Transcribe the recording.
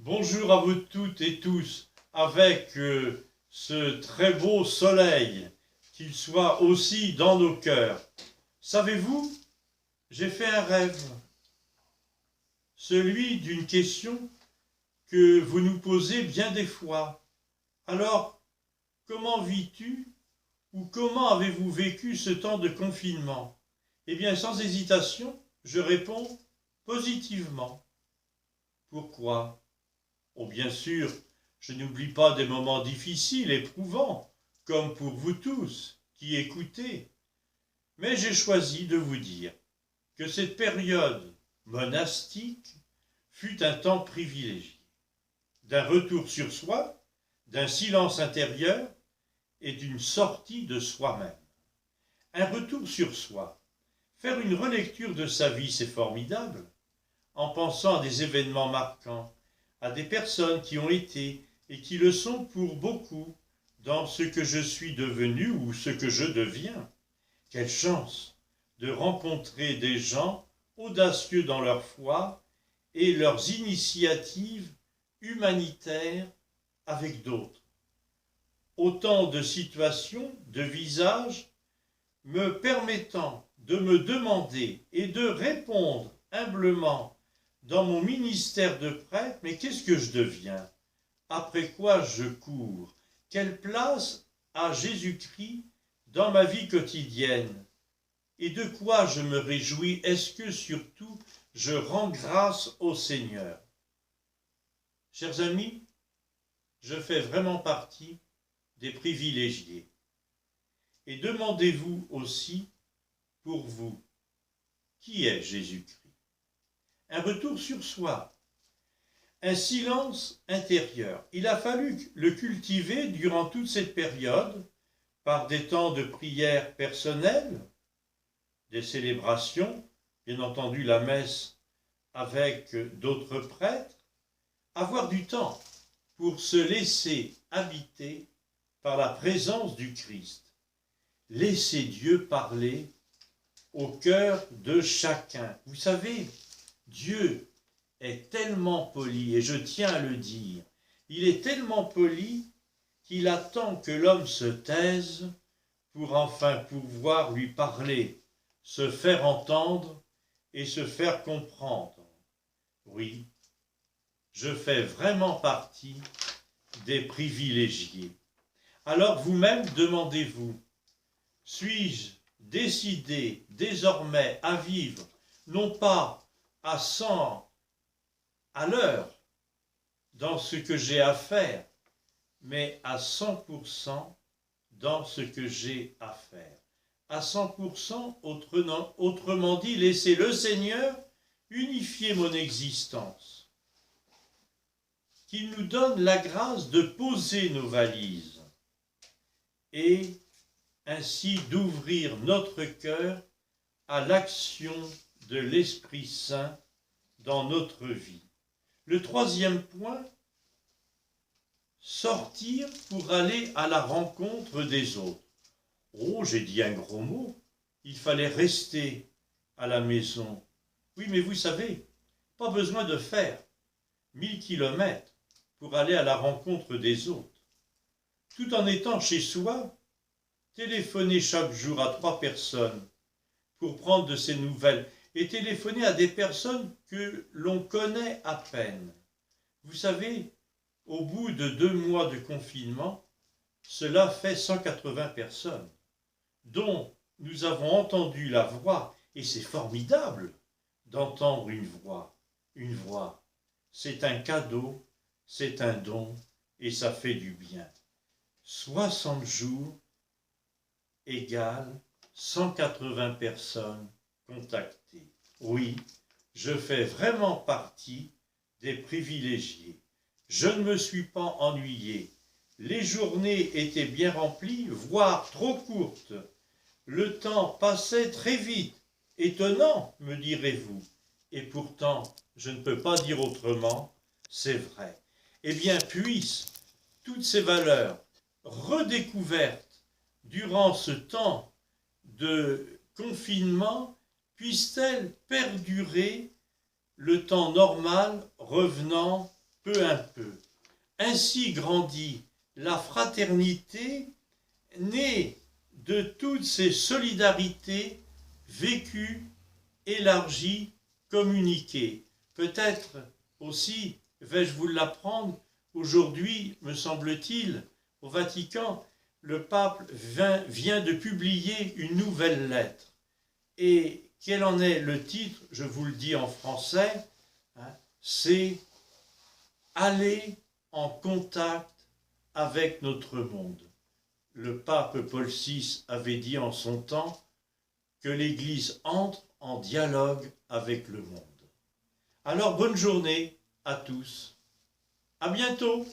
Bonjour à vous toutes et tous, avec ce très beau soleil, qu'il soit aussi dans nos cœurs. Savez-vous, j'ai fait un rêve, celui d'une question que vous nous posez bien des fois. Alors, comment vis-tu ou comment avez-vous vécu ce temps de confinement? Eh bien, sans hésitation, je réponds positivement. Pourquoi? Oh, bien sûr, je n'oublie pas des moments difficiles, éprouvants, comme pour vous tous qui écoutez, mais j'ai choisi de vous dire que cette période monastique fut un temps privilégié, d'un retour sur soi, d'un silence intérieur et d'une sortie de soi-même. Un retour sur soi. Faire une relecture de sa vie, c'est formidable, en pensant à des événements marquants, à des personnes qui ont été et qui le sont pour beaucoup dans ce que je suis devenu ou ce que je deviens. Quelle chance de rencontrer des gens audacieux dans leur foi et leurs initiatives humanitaires avec d'autres. Autant de situations, de visages me permettant de me demander et de répondre humblement dans mon ministère de prêtre, mais qu'est-ce que je deviens? Après quoi je cours? Quelle place a Jésus-Christ dans ma vie quotidienne? Et de quoi je me réjouis? Est-ce que surtout je rends grâce au Seigneur? Chers amis, je fais vraiment partie des privilégiés. Et demandez-vous aussi, pour vous, qui est Jésus-Christ? Un retour sur soi, un silence intérieur. Il a fallu le cultiver durant toute cette période par des temps de prière personnelle, des célébrations, bien entendu la messe avec d'autres prêtres, avoir du temps pour se laisser habiter par la présence du Christ. Laissez Dieu parler au cœur de chacun. Vous savez, Dieu est tellement poli, et je tiens à le dire, il est tellement poli qu'il attend que l'homme se taise pour enfin pouvoir lui parler, se faire entendre et se faire comprendre. Oui, je fais vraiment partie des privilégiés. Alors vous-même demandez-vous, suis-je décidé désormais à vivre, non pas à 100 à l'heure dans ce que j'ai à faire, mais à 100% dans ce que j'ai à faire. À 100%, autrement dit, laisser le Seigneur unifier mon existence. Qu'il nous donne la grâce de poser nos valises et ainsi d'ouvrir notre cœur à l'action de l'Esprit Saint dans notre vie. Le troisième point, sortir pour aller à la rencontre des autres. Oh, j'ai dit un gros mot, il fallait rester à la maison. Oui, mais vous savez, pas besoin de faire 1000 kilomètres pour aller à la rencontre des autres. Tout en étant chez soi, téléphoner chaque jour à 3 personnes pour prendre de ces nouvelles et téléphoner à des personnes que l'on connaît à peine. Vous savez, au bout de 2 mois de confinement, cela fait 180 personnes, dont nous avons entendu la voix, et c'est formidable d'entendre une voix. Une voix, c'est un cadeau, c'est un don, et ça fait du bien. 60 jours égale 180 personnes contactées. Oui, je fais vraiment partie des privilégiés. Je ne me suis pas ennuyé. Les journées étaient bien remplies, voire trop courtes. Le temps passait très vite. Étonnant, me direz-vous. Et pourtant, je ne peux pas dire autrement, c'est vrai. Eh bien, puissent toutes ces valeurs redécouvertes durant ce temps de confinement, puissent-elles perdurer le temps normal revenant peu à peu. Ainsi grandit la fraternité née de toutes ces solidarités vécues, élargies, communiquées. Peut-être aussi vais-je vous l'apprendre, aujourd'hui, me semble-t-il, au Vatican, le pape vient de publier une nouvelle lettre. Et quel en est le titre? Je vous le dis en français, hein, c'est « Aller en contact avec notre monde ». Le pape Paul VI avait dit en son temps que l'Église entre en dialogue avec le monde. Alors bonne journée à tous. À bientôt.